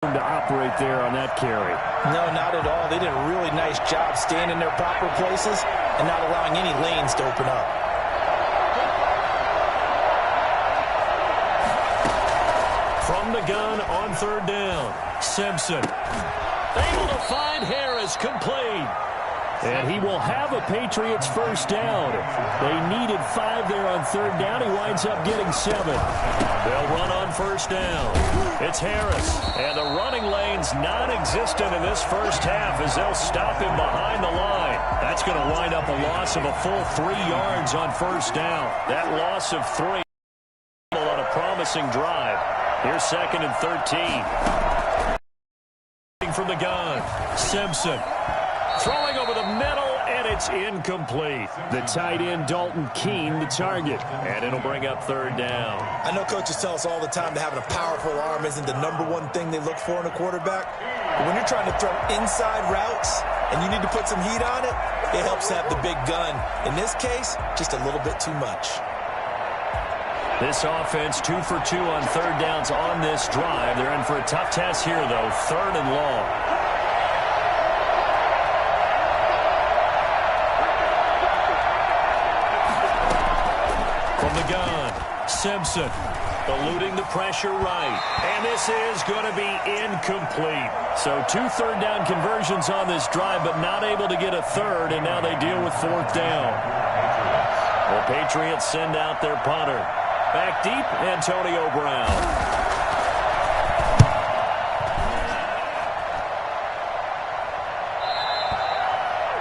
to operate there on that carry. No, not at all. They did a really nice job staying in their proper places and not allowing any lanes to open up. From the gun on third down, Simpson able to find Harris, complete. And he will have a Patriots first down. They needed 5 there on third down. He winds up getting 7. They'll run on first down. It's Harris. And the running lane's non-existent in this first half as they'll stop him behind the line. That's going to wind up a loss of a full 3 yards on first down. That loss of 3 on a promising drive. Here's 2nd and 13. From the gun, Simpson throwing over the middle, and it's incomplete. The tight end, Dalton Keene, the target, and it'll bring up third down. I know coaches tell us all the time that having a powerful arm isn't the #1 thing they look for in a quarterback. But when you're trying to throw inside routes and you need to put some heat on it, it helps to have the big gun. In this case, just a little bit too much. This offense 2 for 2 on third downs on this drive. They're in for a tough test here, though. 3rd and long. From the gun, Simpson eluding the pressure right. And this is going to be incomplete. So 2 third-down conversions on this drive, but not able to get a third, and now they deal with 4th down. The Patriots send out their punter. Back deep, Antonio Brown.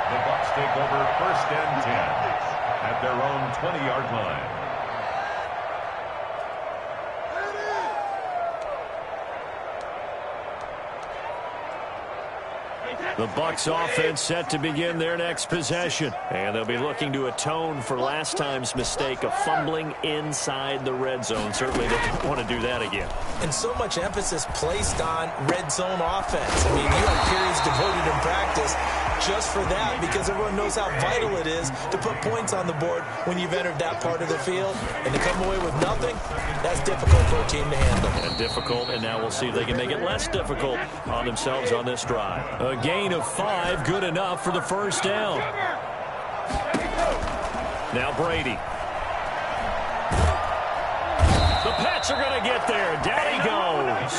The Bucs take over 1st and 10 at their own 20-yard line. The Bucs offense set to begin their next possession. And they'll be looking to atone for last time's mistake of fumbling inside the red zone. Certainly they don't want to do that again. And so much emphasis placed on red zone offense. I mean, you have periods devoted in practice just for that because everyone knows how vital it is to put points on the board when you've entered that part of the field. And to come away with nothing, that's difficult for a team to handle. And difficult, and now we'll see if they can make it less difficult on themselves on this drive. A gain of 5, good enough for the first down. Now Brady. The Pats are going to get there. Down he goes.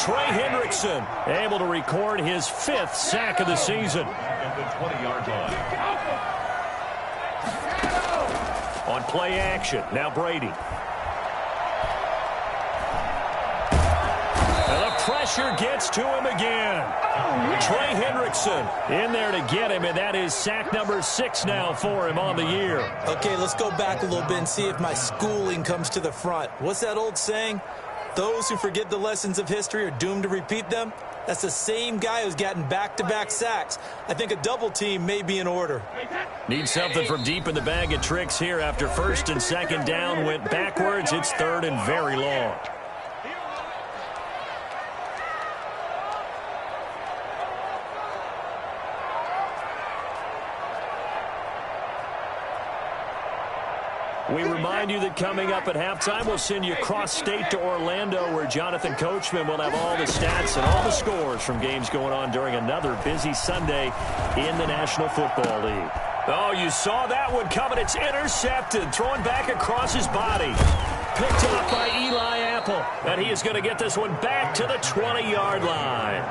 Trey Hendrickson able to record his 5th sack of the season. The 20-yard line. On play action, now Brady. And the pressure gets to him again. Trey Hendrickson in there to get him, and that is sack number 6 now for him on the year. Okay, let's go back a little bit and see if my schooling comes to the front. What's that old saying? Those who forget the lessons of history are doomed to repeat them. That's the same guy who's gotten back-to-back sacks. I think a double team may be in order. Need something from deep in the bag of tricks here after 1st and 2nd down went backwards. It's 3rd and very long. We remind you that coming up at halftime, we'll send you cross-state to Orlando, where Jonathan Coachman will have all the stats and all the scores from games going on during another busy Sunday in the National Football League. Oh, you saw that one coming. It's intercepted, thrown back across his body. Picked up by Eli Apple, and he is going to get this one back to the 20-yard line.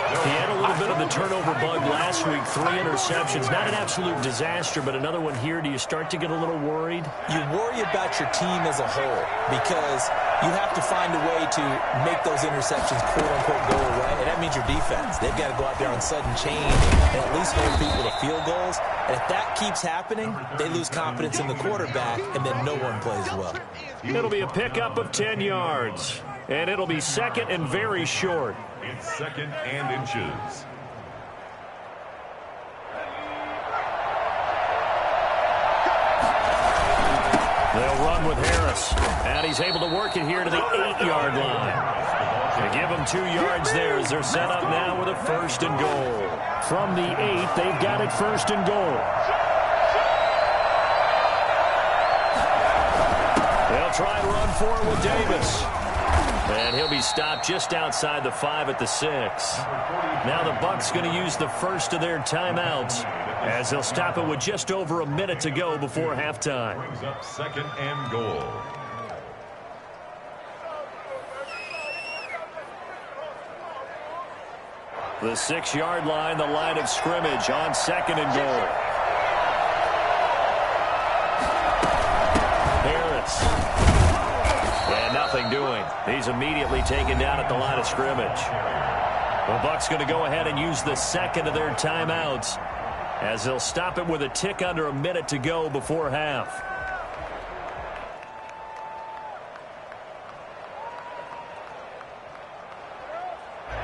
He had a little bit of the turnover bug last week, 3 interceptions. Not an absolute disaster, but another one here. Do you start to get a little worried? You worry about your team as a whole because you have to find a way to make those interceptions quote-unquote go away, and that means your defense. They've got to go out there on sudden change and at least hold people to field goals. And if that keeps happening, they lose confidence in the quarterback, and then no one plays well. It'll be a pickup of 10 yards, and it'll be 2nd and very short. It's 2nd and inches. They'll run with Harris, and he's able to work it here to the 8-yard line. They give him 2 yards there as they're set up now with a 1st and goal. From the 8, they've got it 1st and goal. They'll try to run forward with Davis. And he'll be stopped just outside the 5 at the 6. Now the Bucs going to use the first of their timeouts as they'll stop it with just over a minute to go before halftime. Brings up 2nd and goal. The 6-yard line, the line of scrimmage on 2nd and goal. Harris. And nothing doing. He's immediately taken down at the line of scrimmage. The Bucs going to go ahead and use the second of their timeouts as they'll stop it with a tick under a minute to go before half.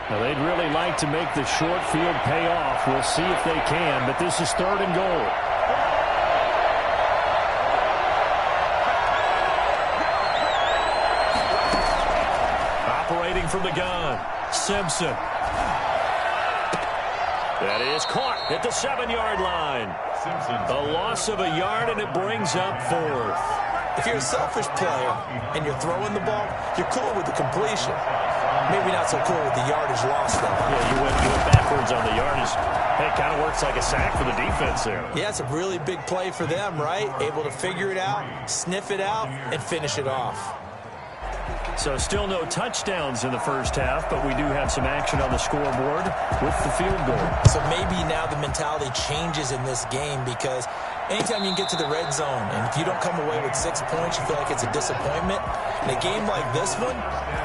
Now they'd really like to make the short field pay off. We'll see if they can, but this is 3rd and goal. Operating from the gun, Simpson. That is caught at the 7-yard line. A loss of a yard, and it brings up 4th. If you're a selfish player and you're throwing the ball, you're cool with the completion. Maybe not so cool with the yardage loss, though. Yeah, you went backwards on the yardage. Hey, it kind of works like a sack for the defense there. Yeah, it's a really big play for them, right? Able to figure it out, sniff it out, and finish it off. So still no touchdowns in the first half, but we do have some action on the scoreboard with the field goal. So maybe now the mentality changes in this game because anytime you can get to the red zone, and if you don't come away with 6 points, you feel like it's a disappointment. In a game like this one,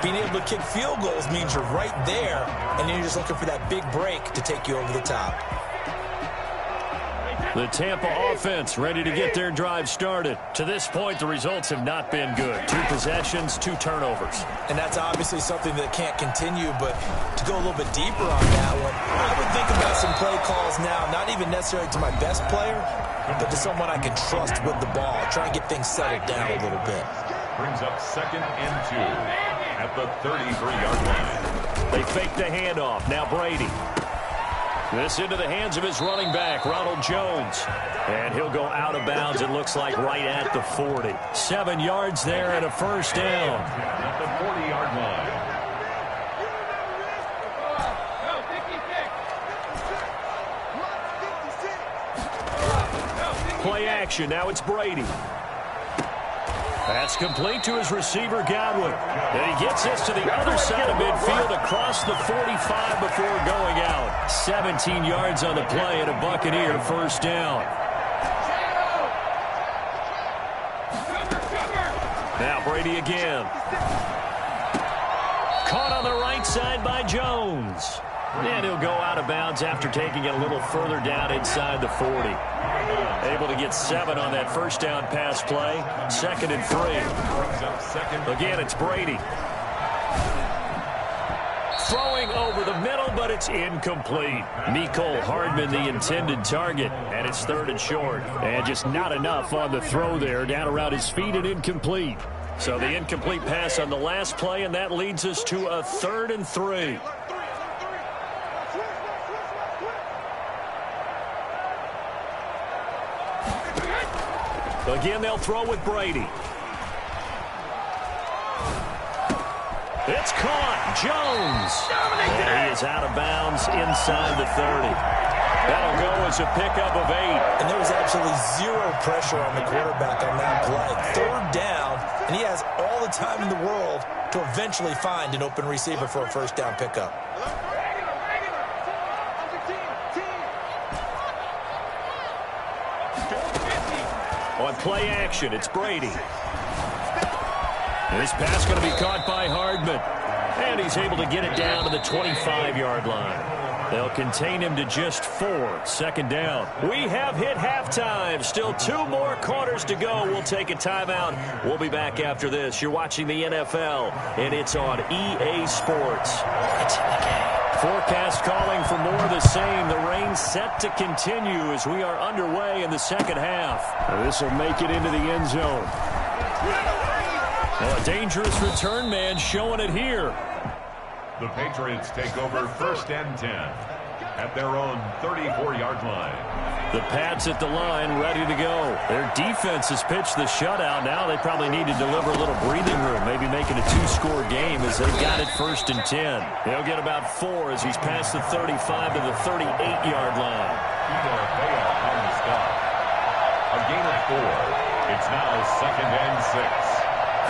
being able to kick field goals means you're right there, and then you're just looking for that big break to take you over the top. The Tampa offense ready to get their drive started. To this point, the results have not been good. 2 possessions, 2 turnovers. And that's obviously something that can't continue, but to go a little bit deeper on that one, I would think about some play calls now, not even necessarily to my best player, but to someone I can trust with the ball. Try and get things settled down a little bit. Brings up 2nd and 2 at the 33-yard line. They fake the handoff. Now Brady. This into the hands of his running back, Ronald Jones. And he'll go out of bounds, it looks like, right at the 40. 7 yards there and a first down. At the 40-yard line. Play action. Now it's Brady. That's complete to his receiver, Godwin. And he gets this to the other side of midfield across the 45 before going out. 17 yards on the play and a Buccaneer first down. Now Brady again. Caught on the right side by Jones. And he'll go out of bounds after taking it a little further down inside the 40. Able to get 7 on that first down pass play. 2nd and 3. Again, it's Brady. Throwing over the middle, but it's incomplete. Mecole Hardman, the intended target, and it's 3rd and short. And just not enough on the throw there. Down around his feet and incomplete. So the incomplete pass on the last play, and that leads us to a 3rd and 3. Again, they'll throw with Brady. It's caught. Jones. And he is out of bounds inside the 30. That'll go as a pickup of 8. And there was absolutely 0 pressure on the quarterback on that play. 3rd down, and he has all the time in the world to eventually find an open receiver for a first down pickup. On play action, it's Brady. This pass going to be caught by Hardman. And he's able to get it down to the 25-yard line. They'll contain him to just 4. 2nd down. We have hit halftime. Still 2 more quarters to go. We'll take a timeout. We'll be back after this. You're watching the NFL, and it's on EA Sports. It's in the game. Forecast calling for more of the same. The rain set to continue as we are underway in the second half. This will make it into the end zone. Well, a dangerous return man showing it here. The Patriots take over 1st and 10. at their own 34-yard line. The Pats at the line, ready to go. Their defense has pitched the shutout. Now they probably need to deliver a little breathing room, maybe making a two-score game as they've got it 1st and 10. He'll get about 4 as he's past the 35 to the 38-yard line. On the stop. A gain of 4. It's now 2nd and 6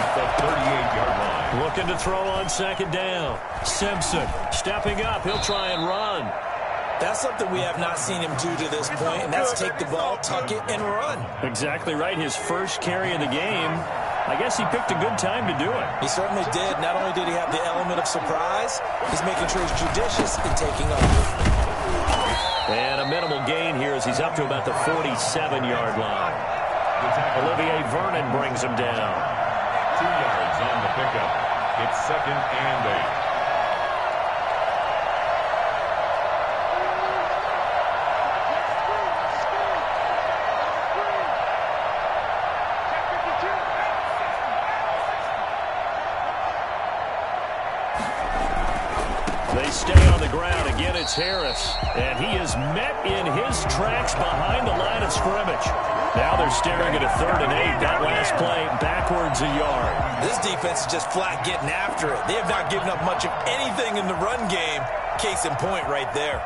at the 38-yard line. Looking to throw on 2nd down. Simpson stepping up. He'll try and run. That's something we have not seen him do to this point, and that's take the ball, tuck it, and run. Exactly right. His first carry of the game. I guess he picked a good time to do it. He certainly did. Not only did he have the element of surprise, he's making sure he's judicious in taking off. And a minimal gain here as he's up to about the 47-yard line. Olivier Vernon brings him down. 2 yards on the pickup. It's 2nd and 8. They stay on the ground. Again, it's Harris. And he is met in his tracks behind the line of scrimmage. Now they're staring at a 3rd and 8. That last play backwards a yard. This defense is just flat getting after it. They have not given up much of anything in the run game. Case in point right there.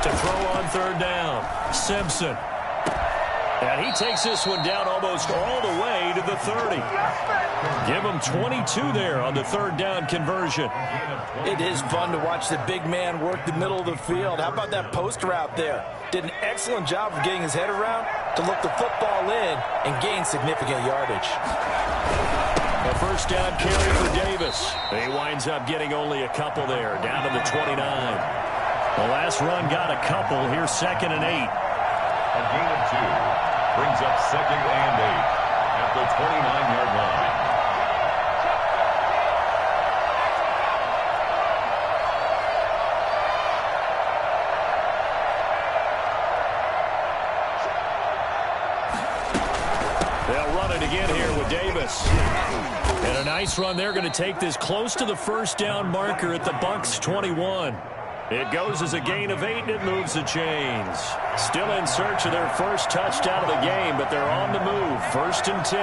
To throw on 3rd down, Simpson. And he takes this one down almost all the way to the 30. Give him 22 there on the 3rd down conversion. It is fun to watch the big man work the middle of the field. How about that post route there? Did an excellent job of getting his head around to look the football in and gain significant yardage. A 1st down carry for Davis. He winds up getting only a couple there, down to the 29. The last run got a couple. Here's 2nd and 8. A gain of 2 brings up 2nd and 8 at the 29-yard line. They'll run it again here with Davis. And a nice run. They're going to take this close to the 1st down marker at the Bucs 21. It goes as a gain of 8, and it moves the chains. Still in search of their first touchdown of the game, but they're on the move. 1st and 10.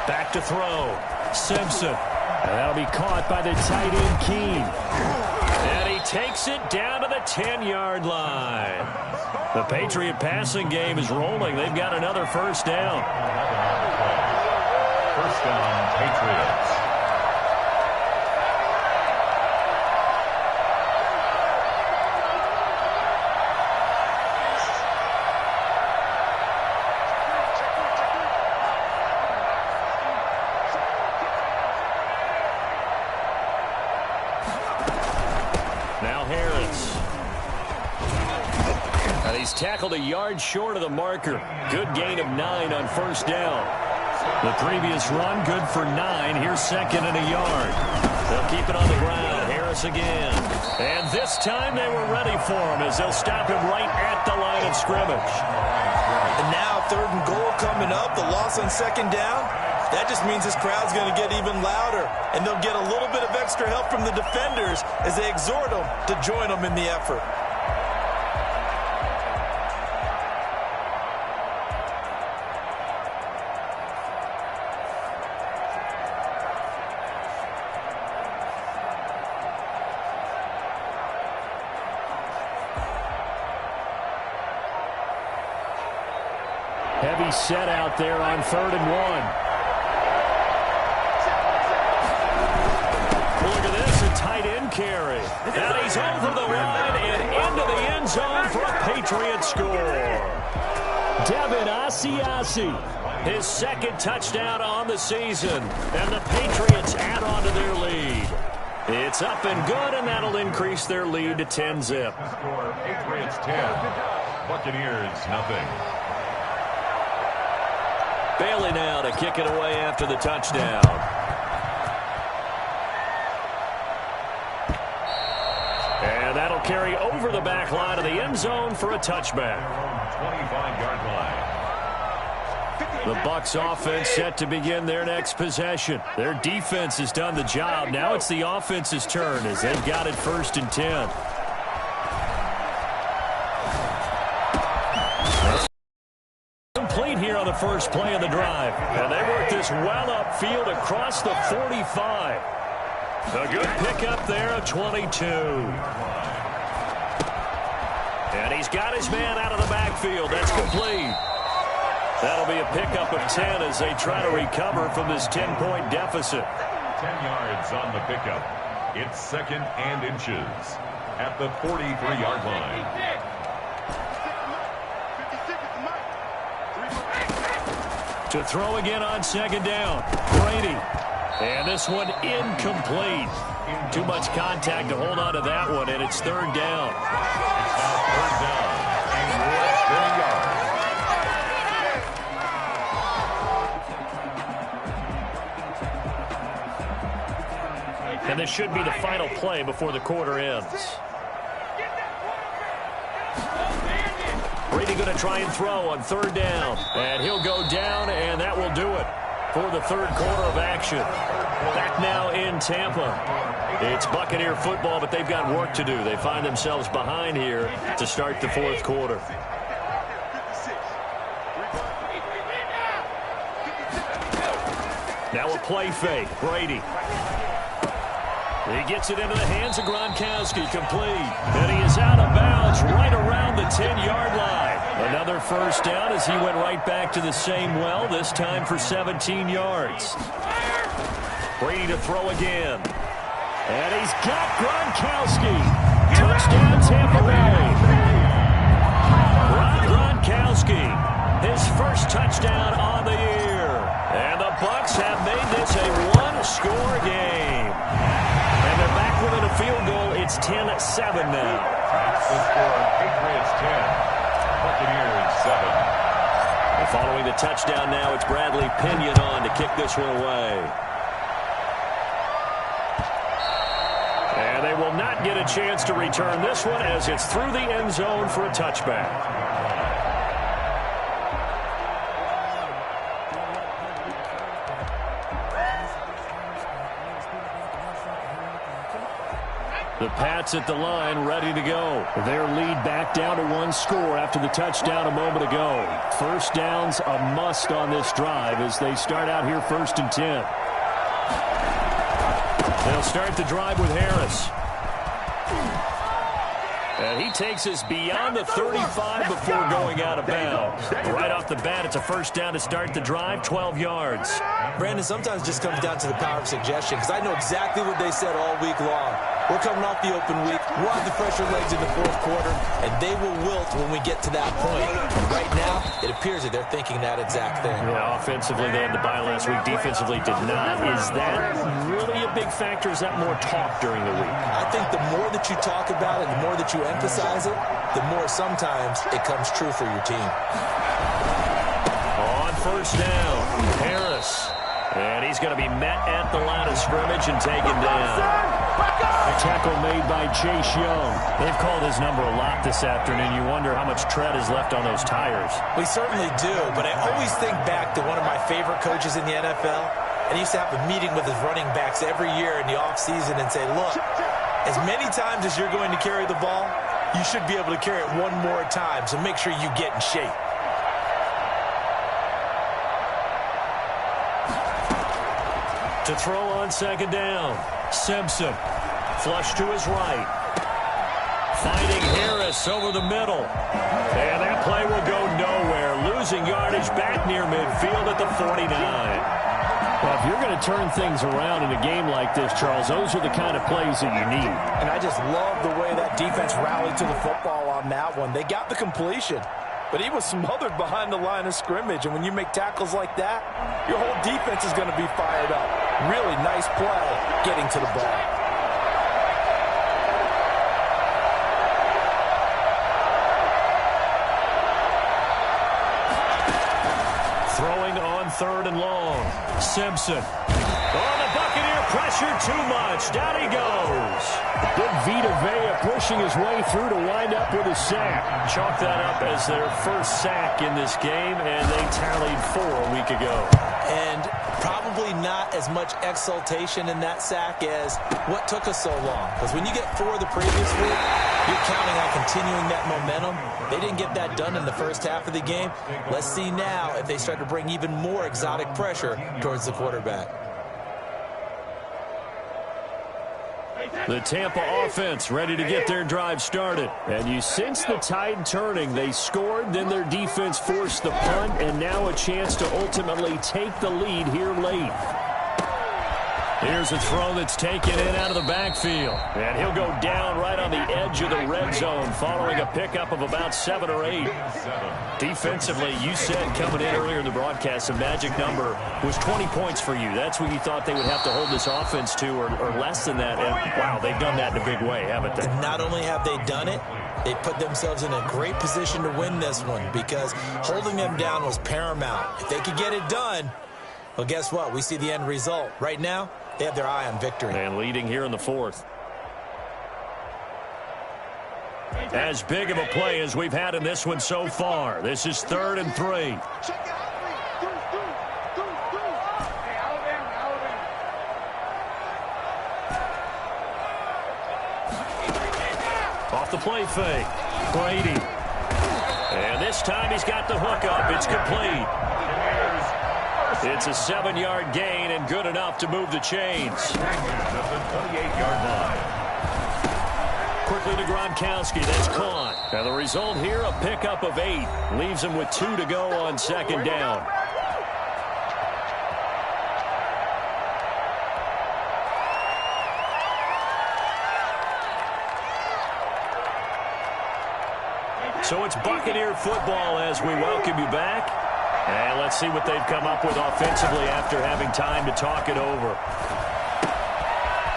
Back to throw. Simpson. And that'll be caught by the tight end, Keene. And he takes it down to the 10-yard line. The Patriot passing game is rolling. They've got another 1st down. 1st down, Patriots. Now Harris. And he's tackled a yard short of the marker. Good gain of 9 on 1st down. The previous run, good for 9. Here's 2nd and a yard. They'll keep it on the ground. Harris again. And this time they were ready for him as they'll stop him right at the line of scrimmage. And now 3rd and goal coming up. The loss on 2nd down. That just means this crowd's going to get even louder. And they'll get a little bit of extra help from the defenders as they exhort them to join them in the effort. Heavy set out there on 3rd and 1. Look at this, a tight end carry. And he's over the line and into the end zone for a Patriot score. Devin Asiasi, his 2nd touchdown on the season. And the Patriots add on to their lead. It's up and good, and that'll increase their lead to 10-zip. Score Patriots 10, Buccaneers nothing. Bailey now to kick it away after the touchdown. carry over the back line of the end zone for a touchback. 25-yard line. The Bucs offense set to begin their next possession. Their defense has done the job. Now it's the offense's turn as they've got it 1st and 10. Complete here on the first play of the drive. And they work this well upfield across the 45. A good pickup there of 22. And he's got his man out of the backfield. That's complete. That'll be a pickup of 10 as they try to recover from this 10-point deficit. 10 yards on the pickup. It's 2nd and inches at the 43-yard line. To throw again on 2nd down. Brady. And this one incomplete. Too much contact to hold on to that one, and it's 3rd down. It's now 3rd down and less than a yard. And this should be the final play before the quarter ends. Brady going to try and throw on 3rd down. And he'll go down, and that will do it for the 3rd quarter of action. Back now in Tampa. It's Buccaneer football, but they've got work to do. They find themselves behind here to start the 4th quarter. Now a play fake. Brady. He gets it into the hands of Gronkowski, complete. And he is out of bounds right around the 10-yard line. Another 1st down as he went right back to the same well, this time for 17 yards. Brady to throw again. And he's got Gronkowski. Touchdown, Tampa Bay. Gronkowski, his first touchdown on the year. And the Bucs have made this a one-score game. And they're back within a field goal. It's 10-7 now. That's the score. Patriots 10, Buccaneers 7. And following the touchdown now, it's Bradley Pinion on to kick this one away. And they will not get a chance to return this one as it's through the end zone for a touchback. The Pats at the line, ready to go. Their lead back down to 1 score after the touchdown a moment ago. 1st down's a must on this drive as they start out here 1st and 10. They'll start the drive with Harris. And he takes us beyond the 35 before going out of bounds. Right off the bat, it's a 1st down to start the drive, 12 yards. Brandon, sometimes it just comes down to the power of suggestion, because I know exactly what they said all week long. We're coming off the open week. We'll have the fresher legs in the 4th quarter, and they will wilt when we get to that point. And right now, it appears that they're thinking that exact thing. Yeah, offensively, they had the bye last week. Defensively, did not. Is that really a big factor? Is that more talk during the week? I think the more that you talk about it, the more that you emphasize it, the more sometimes it comes true for your team. On 1st down, Harris. And he's going to be met at the line of scrimmage and taken down. A tackle made by Chase Young. They've called his number a lot this afternoon. You wonder how much tread is left on those tires. We certainly do, but I always think back to one of my favorite coaches in the NFL. And he used to have a meeting with his running backs every year in the offseason and say, look, as many times as you're going to carry the ball, you should be able to carry it one more time, so make sure you get in shape. To throw on 2nd down, Simpson. Flush to his right. Finding Harris over the middle. And that play will go nowhere. Losing yardage back near midfield at the 49. Well, if you're going to turn things around in a game like this, Charles, those are the kind of plays that you need. And I just love the way that defense rallied to the football on that one. They got the completion, but he was smothered behind the line of scrimmage. And when you make tackles like that, your whole defense is going to be fired up. Really nice play getting to the ball. Throwing on 3rd and long. Simpson. Oh, the Buccaneer pressure pressure too much. Down he goes. Big Vita Vea pushing his way through to wind up with a sack. Chalk that up as their first sack in this game, and they tallied 4 a week ago. And probably not as much exultation in that sack as what took us so long. Because when you get 4 the previous week, you're counting on continuing that momentum. They didn't get that done in the first half of the game. Let's see now if they start to bring even more exotic pressure towards the quarterback. The Tampa offense ready to get their drive started. And you sense the tide turning. They scored, then their defense forced the punt, and now a chance to ultimately take the lead here late. Here's a throw that's taken in out of the backfield. And he'll go down right on the edge of the red zone following a pickup of about 7 or 8. Defensively, you said coming in earlier in the broadcast, the magic number was 20 points for you. That's what you thought they would have to hold this offense to, or less than that. And, wow, they've done that in a big way, haven't they? And not only have they done it, they put themselves in a great position to win this one because holding them down was paramount. If they could get it done, well, guess what? We see the end result. Right now, they have their eye on victory. And leading here in the 4th. As big of a play as we've had in this one so far. This is 3rd and 3. Off the play fake. Brady. And this time he's got the hook up. It's complete. It's a 7-yard gain and good enough to move the chains. Quickly to Gronkowski. That's caught. And the result here, a pickup of 8. Leaves him with 2 to go on 2nd down. So it's Buccaneer football as we welcome you back. And let's see what they've come up with offensively after having time to talk it over.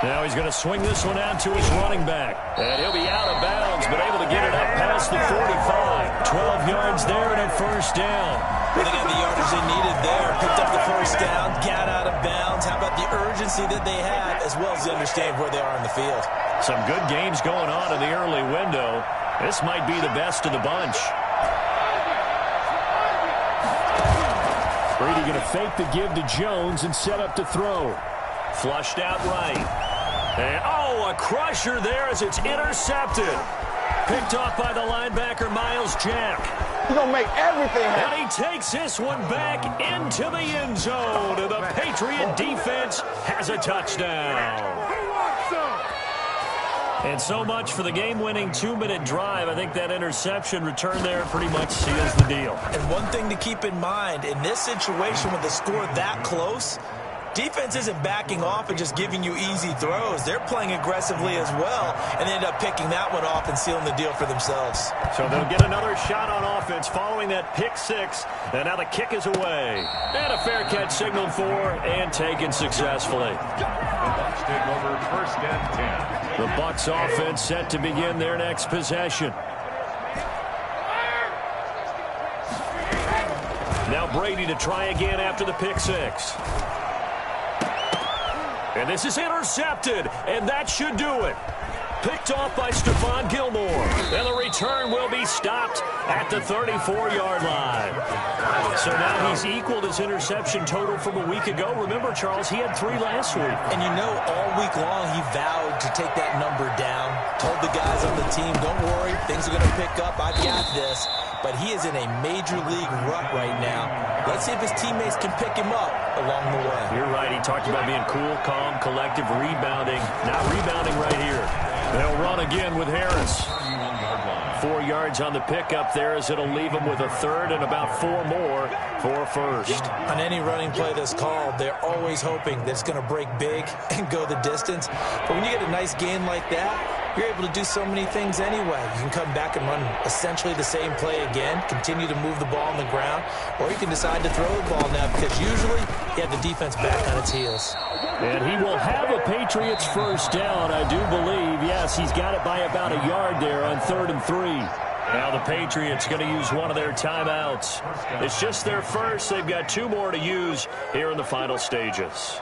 Now he's going to swing this one out to his running back. And he'll be out of bounds, but able to get it up past the 45. 12 yards there and a 1st down. Well, they got the yardage they needed there. Picked up the 1st down, got out of bounds. How about the urgency that they had, as well as they understand where they are in the field. Some good games going on in the early window. This might be the best of the bunch. Brady going to fake the give to Jones and set up to throw. Flushed out right. And, a crusher there as it's intercepted. Picked off by the linebacker, Miles Jack. He's going to make everything happen. And he takes this one back into the end zone. And the Patriot defense has a touchdown. And so much for the game-winning 2-minute drive. I think that interception return there pretty much seals the deal. And one thing to keep in mind, in this situation with the score that close, defense isn't backing off and just giving you easy throws. They're playing aggressively as well, and they end up picking that one off and sealing the deal for themselves. So they'll get another shot on offense following that pick 6. And now the kick is away. And a fair catch signaled for and taken successfully. The Bucs take over 1st and 10. The Bucs offense set to begin their next possession. Now Brady to try again after the pick 6. And this is intercepted, and that should do it. Picked off by Stephon Gilmore. And the return will be stopped at the 34-yard line. So now he's equaled his interception total from a week ago. Remember, Charles, he had 3 last week. And you know, all week long he vowed to take that number down. Told the guys on the team, don't worry, things are going to pick up. I've got this. But he is in a major league rut right now. Let's see if his teammates can pick him up along the way. You're right. He talked about being cool, calm, collective, rebounding. Not rebounding right here. They'll run again with Harris. 4 yards on the pickup there as it'll leave him with a 3rd and about 4 more for a 1st. On any running play that's called, they're always hoping that it's going to break big and go the distance. But when you get a nice gain like that, you're able to do so many things anyway. You can come back and run essentially the same play again, continue to move the ball on the ground, or you can decide to throw the ball now because usually you have the defense back on its heels. And he will have a Patriots 1st down, I do believe. Yes, he's got it by about a yard there on 3rd and 3. Now the Patriots going to use one of their timeouts. It's just their first. They've got 2 more to use here in the final stages.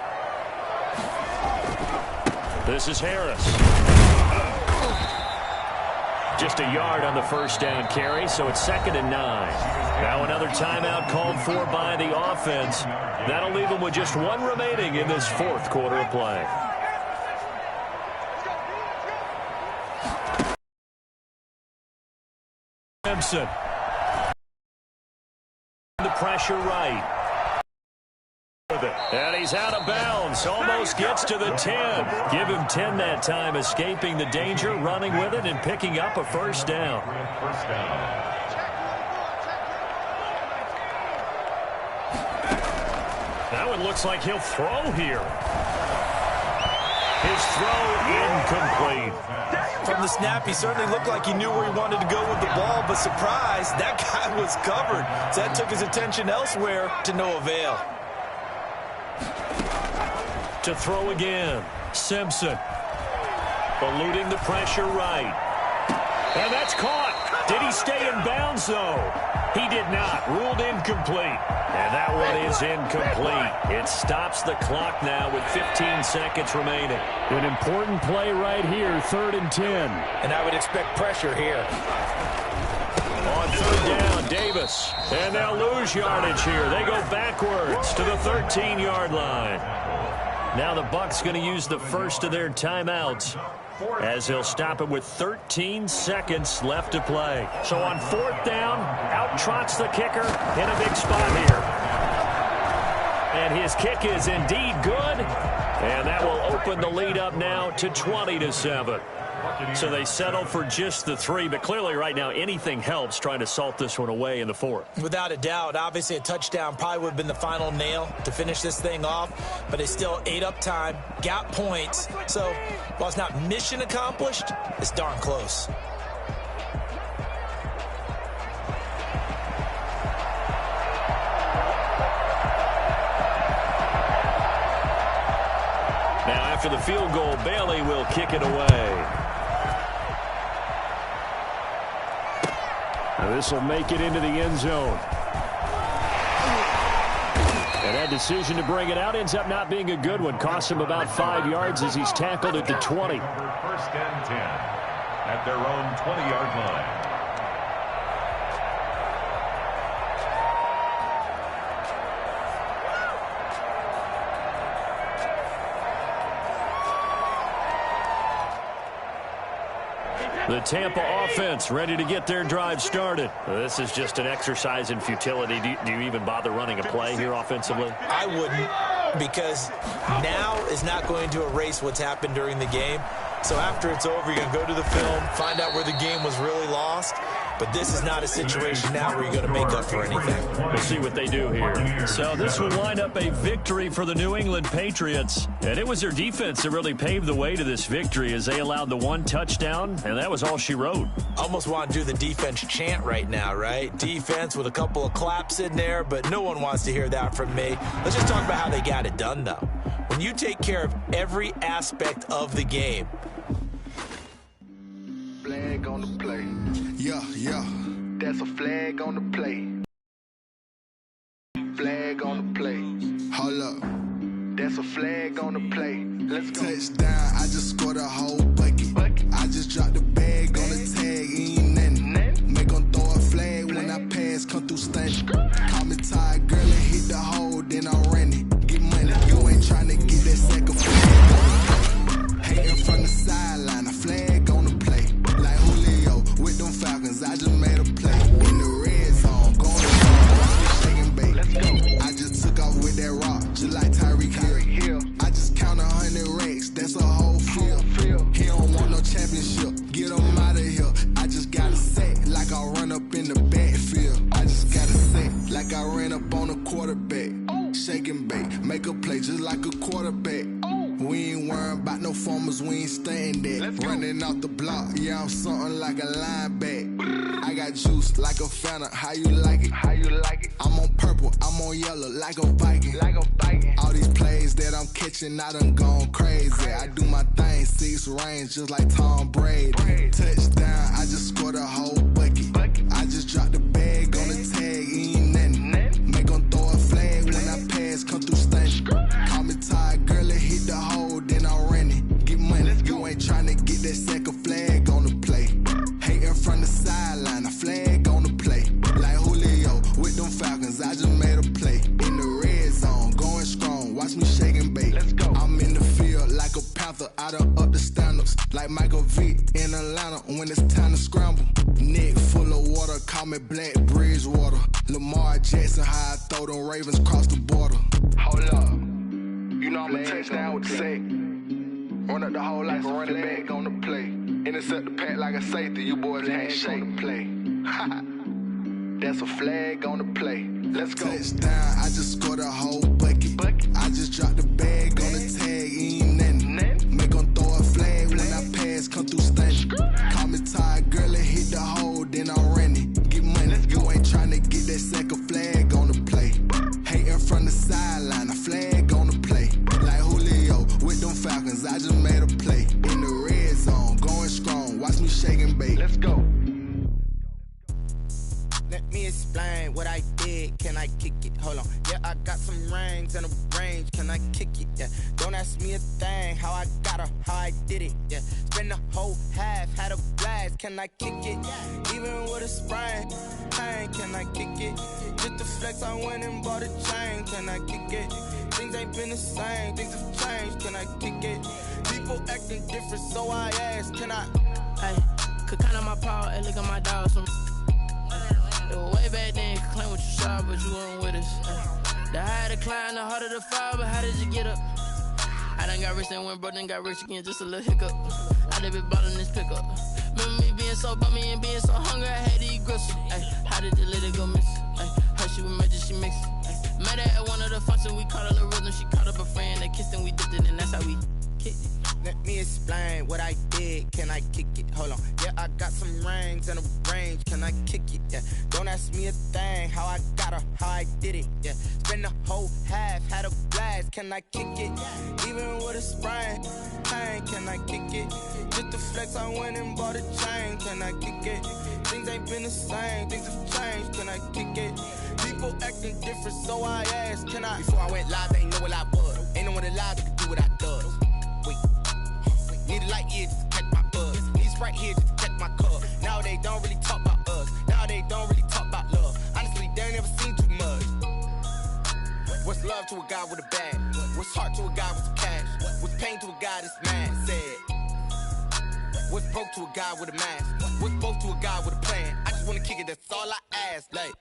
This is Harris. Just a yard on the first down carry, so it's 2nd and 9. Now another timeout called for by the offense. That'll leave them with just one remaining in this fourth quarter of play. Simpson. The pressure right. And he's out of bounds. Almost gets to the 10. Give him 10 that time, escaping the danger, running with it, and picking up a first down. Now it looks like he'll throw here. His throw incomplete. From the snap, he certainly looked like he knew where he wanted to go with the ball, but surprise, that guy was covered. So that took his attention elsewhere to no avail. To throw again, Simpson. Eluding the pressure right. And that's caught. Did he stay in bounds, though? He did not. Ruled incomplete. And that one is incomplete. It stops the clock now with 15 seconds remaining. An important play right here, 3rd and 10. And I would expect pressure here. On 3rd down, Davis. And they'll lose yardage here. They go backwards to the 13-yard line. Now the Bucs going to use the first of their timeouts as he'll stop it with 13 seconds left to play. So on 4th down, out trots the kicker in a big spot here. And his kick is indeed good. And that will open the lead up now to 20-7. So they settle for just the 3, but clearly right now anything helps trying to salt this one away in the 4th. Without a doubt, obviously a touchdown probably would have been the final nail to finish this thing off, but they still ate up time, got points. So while it's not mission accomplished, it's darn close. Now after the field goal, Bailey will kick it away. Now this will make it into the end zone. And that decision to bring it out ends up not being a good one. Cost him about 5 yards as he's tackled at the 20. 1st and 10 at their own 20-yard line. The Tampa offense ready to get their drive started. This is just an exercise in futility. Do you even bother running a play here offensively? I wouldn't, because now is not going to erase what's happened during the game. So after it's over, you're going to go to the film, find out where the game was really lost. But this is not a situation now where you're going to make up for anything. We'll see what they do here. So this will wind up a victory for the New England Patriots. And it was their defense that really paved the way to this victory as they allowed the 1 touchdown, and that was all she wrote. Almost want to do the defense chant right now, right? Defense with a couple of claps in there, but no one wants to hear that from me. Let's just talk about how they got it done, though. When you take care of every aspect of the game. Flag on the play. Yeah, yeah. That's a flag on the play. Flag on the play. Hold up. That's a flag on the play. Let's go. Touchdown, I just scored a whole bucket. I just dropped the bag on the tag, ain't nothing. Make them throw a flag when I pass, come through stunning. Call me tired, girl, and hit the hole, then I ran it. Get money, you ain't trying to get that second flag. Hating from the sideline, a flag on the play. Like Julio with them Falcons, I just made a play. In the red zone, going to watch me shake and bake. Let's go. I just took off with that rock, just like Tyreek Hill. I just count 100 racks, that's a whole field. He don't want no championship, get him out of here. I just got a set, like I run up in the backfield. I just got a set, like I ran up on a quarterback. Shake and bake, make a play just like a quarterback. We ain't worrying about no formers, we ain't staying there. Running off the block, yeah, I'm something like a linebacker. I got juice like a Fanta, how you like it? How you like it? I'm on purple, I'm on yellow, like a Viking. Like a Viking. All these plays that I'm catching, I done gone crazy. I do my thing, 6 range, just like Tom Brady. Touchdown, I just scored a whole bucket. I just dropped the bag on the tag, ain't nothing. Make them throw a flag when I pass, come through stunning. Call me tired, girl, and hit the hole, then I ran it. Get money, look, I done up the standards. Like Michael Vick in Atlanta when it's time to scramble. Neck full of water, call me Black Bridgewater. Lamar Jackson, how I throw them Ravens cross the border. Hold up, you know I'm a touchdown with the sack. Run up the hole like a running back on the play. Intercept the pack like a safety, you boys ain't shake the play. That's a flag on the play. Let's go. Touchdown, I just scored a whole bucket. I just dropped the bag on the tag, ain't nothing. Make them throw a flag when I pass, come through stunning. Call me tired, girl, and hit the hole, then I'm running. Get money, you ain't tryna get that second flag on the play. Hating from the sideline, a flag on the play. Like Julio with them Falcons, I just made a play. In the red zone, going strong, watch me shake and bake. Let's go. Let me explain what I did. Can I kick it? Hold on. Yeah, I got some rings and a range. Can I kick it? Yeah. Don't ask me a thing. How I got her, how I did it. Yeah. Spend the whole half, had a blast. Can I kick it? Even with a sprain. Pain, can I kick it? Just the flex, I went and bought a chain. Can I kick it? Things ain't been the same. Things have changed. Can I kick it? People acting different, so I ask. Can I? Hey, could count on my power and look at my dogs. It was way back then, you could claim what you saw, but you weren't with us. The higher the climb, the harder the fall, but how did you get up? I done got rich and went broke, then got rich again, just a little hiccup. I done been ballin' this pickup. Remember me being so bummy and being so hungry, I had to eat gristle. Ay, how did the lady go miss? Ay, her she was magic, she mixed. Met her at one of the functions, we caught a little rhythm, she caught up a friend, they kissed and we dipped it, and that's how we kicked it. Let me explain what I did. Can I kick it? Hold on. Yeah, I got some rings and a range. Can I kick it? Yeah. Don't ask me a thing. How I got her, how I did it. Yeah. Spend the whole half, had a blast. Can I kick it? Even with a sprain. Pain, can I kick it? Just the flex, I went and bought a chain. Can I kick it? Things ain't been the same. Things have changed. Can I kick it? People acting different, so I asked. Can I? Before I went live, they ain't know what I was. Ain't no one alive that could do what I does. Need a light year just to catch my buzz. Need a Sprite here just to catch my cup. Now they don't really talk about us. Now they don't really talk about love. Honestly, they ain't never seen too much. What's love to a guy with a bag? What's heart to a guy with some cash? What's pain to a guy that's mad? Said. What's broke to a guy with a mask? What's both to a guy with a plan? I just wanna kick it, that's all I ask. Like,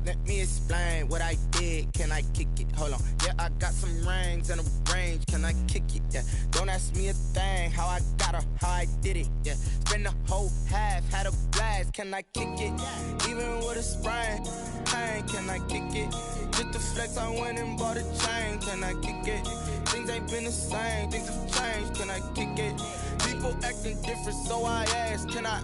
let me explain what I did. Can I kick it? Hold on. Yeah, I got some rings and a range. Can I kick it? Yeah. Don't ask me a thing. How I got her, how I did it. Yeah. Spend the whole half, had a blast. Can I kick it? Even with a sprain. Pain, can I kick it? Just the flex, I went and bought a chain. Can I kick it? Things ain't been the same. Things have changed. Can I kick it? People acting different, so I ask. Can I?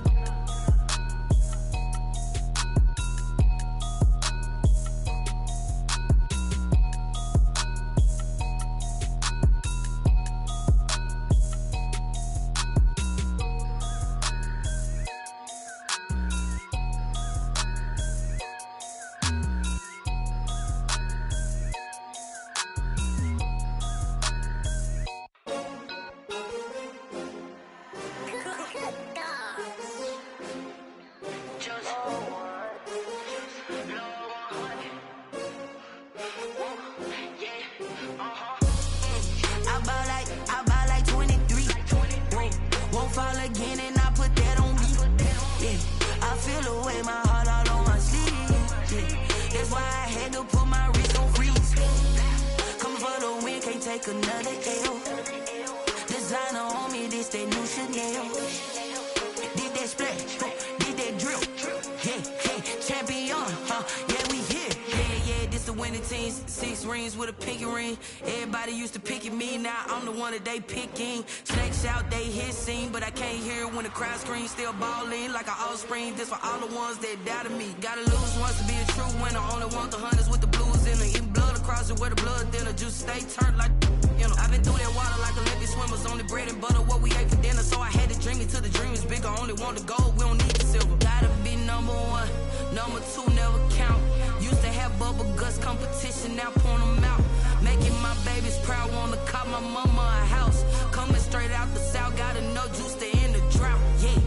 They picking snakes out, they hissing, but I can't hear when the crowd screams. Still balling like an offspring. This for all the ones that doubted me. Gotta lose once to be a true winner. Only want the hunters with the blues in them. Eating blood across it where the blood thinner. Juice stay turned like, you know. I've been through that water like Olympic swimmers. Only bread and butter what we ate for dinner. So I had to dream it till the dream is bigger. Only want the gold, we don't need the silver. Gotta be number one, number two never count. Used to have bubble guts competition, now point them out. Making my babies proud, wanna call my mama a house. Coming straight out the south, gotta know juice to end the drought. Yeah,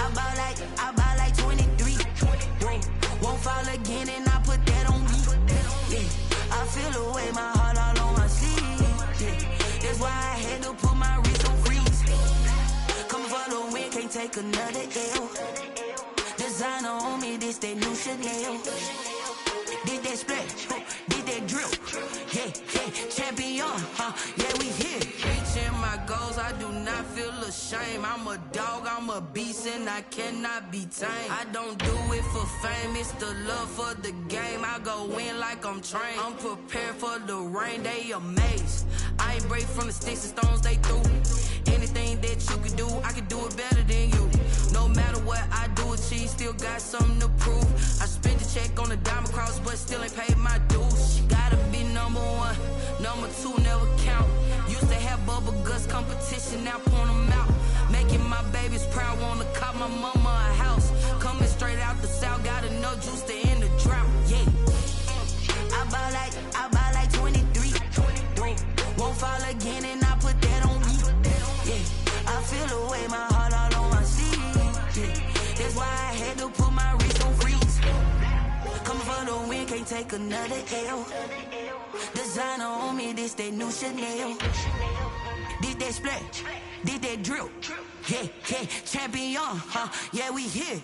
I buy like 23. Won't fall again, and I put that on me. Yeah, I feel the way, my heart all on my sleeve. Yeah, that's why I had to take another L. Designer on me, this that new Chanel. Did that splash, did that drill. Yeah, champion, yeah, we here. Reaching my goals, I do not feel ashamed. I'm a dog, I'm a beast, and I cannot be tamed. I don't do it for fame, it's the love for the game. I go in like I'm trained. I'm prepared for the rain, they amazed. I ain't break from the sticks and stones they threw. Anything that you can do, I can do it better than you. No matter what I do, achieve, still got something to prove. I spent the check on the diamond cross, but still ain't paid my dues. Gotta be number one, number two never count. Used to have bubble guts competition, now point them out. Making my babies proud, wanna cop my mama a house. Coming straight out the south, got enough juice to end the drought. Yeah, I buy like 23. Won't fall again, and I put that on me. Yeah, I feel away, my heart all on my sleeve. Yeah, that's why I had to put my wrist on freeze. Coming for the win, can't take another L. Designer on me, this that new Chanel. Did that splash, did that drill. Yeah, champion, yeah, we here.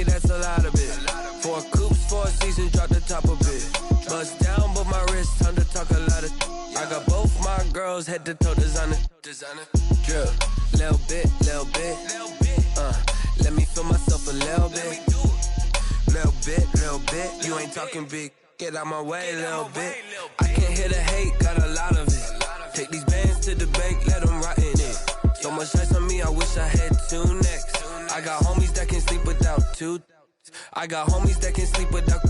That's a lot of it. 4 coops, 4 seasons, drop the top of it. Bust down, but my wrist, time to talk a lot of. I got both my girls head to toe designer. Drill, little bit. Let me feel myself a little bit. Little bit. You ain't talking big. Get out my way, little bit. I can't hear the hate, got a lot of it. Take these bands to the bank, let them rot in it. So much ice on me, I wish I had 2 necks. I got homies that can sleep without 2. I got homies that can sleep without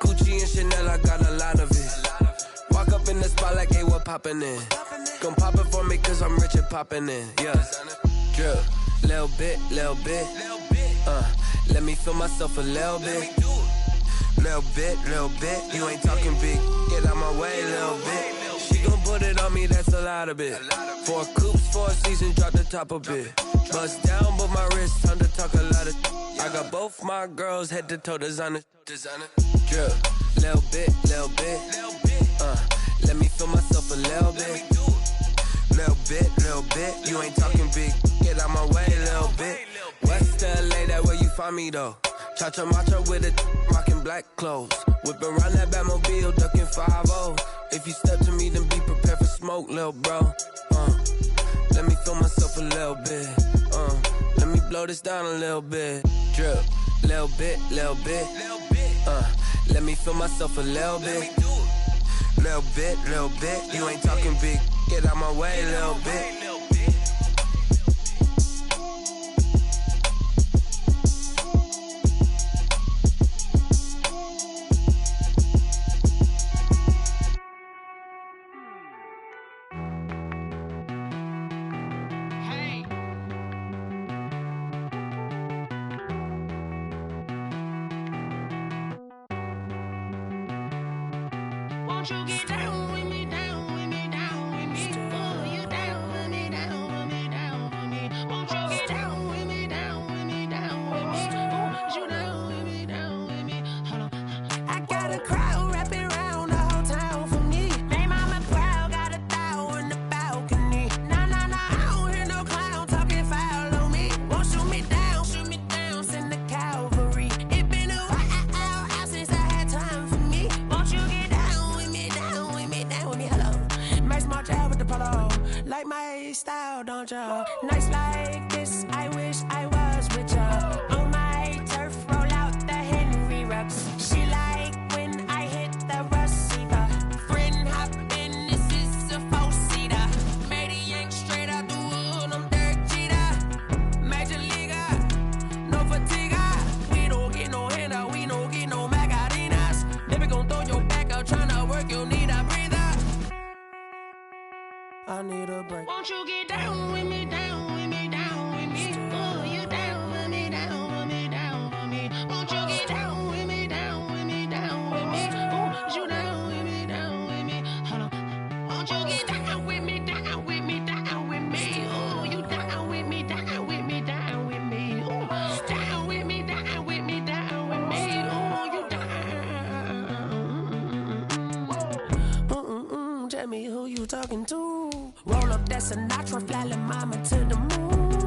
Gucci and Chanel, I got a lot of it. Walk up in the spot like, hey, what poppin' in? Gon' pop it for me cause I'm rich and poppin' in. Yeah, drill, little bit. Let me feel myself a little bit. Little bit. You ain't talking big. Get out my way, little bit. She gon' put it on me, that's a lot of it. 4 coops, 4 seasons, drop the top of it. Bust down, but my wrist, time to talk a lot of. I got both my girls head to toe designer. Drill, little bit. Let me feel myself a little bit. Little bit. You ain't talking big. Get out my way, little bit. West LA, that where you find me though. Cha-cha matcha with it, rockin' black clothes. Whippin' around that Batmobile, duckin' 5-0. If you step to me, then be prepared for smoke, lil' bro. Let me feel myself a little bit. Let me blow this down a little bit. Drip, little bit. Let me feel myself a little bit. Little bit. You ain't talking big. Get out my way, little bit. Won't you get down with me, down with me, down with me? Pull you down with me, down with me, down with me. Won't you get down with me, down with me, down with me? Won't you down with me, down with me? Hold on. I got a crowd wrapping around the whole town for me. They mama proud, got a thou in the balcony. Nah, I don't hear no clown talking foul on me. Won't shoot me down, send the cavalry. It been a while since I had time for me. Won't you get down with me, down with me, down with me? Hello. Max March out with the polo. Like my style, don't ya? Nights like this, I wish I was with ya. On my turf, roll out the Henry Rux. She like when I hit the receiver. Friend hop in, this is a 4-seater. Made a yank straight out the wood, I'm Derek Jeter. Major leaguer, no fatigue. We don't get no handout, we don't get no Macarinas. Never gon' throw your back down with me, down with me, down with me. Ooh, you down with me, down with me, down with me. Won't you get down with me, down with me, down with me? Ooh, you down with me, down with me. Hold on. Won't you get down with me, down with me, down with me? Ooh, you down with me, down with me, down with me. Ooh, down with me, down with me, down with me. Ooh, you down. Tell me who you talking to. Roll up that Sinatra, fly la mama to the moon.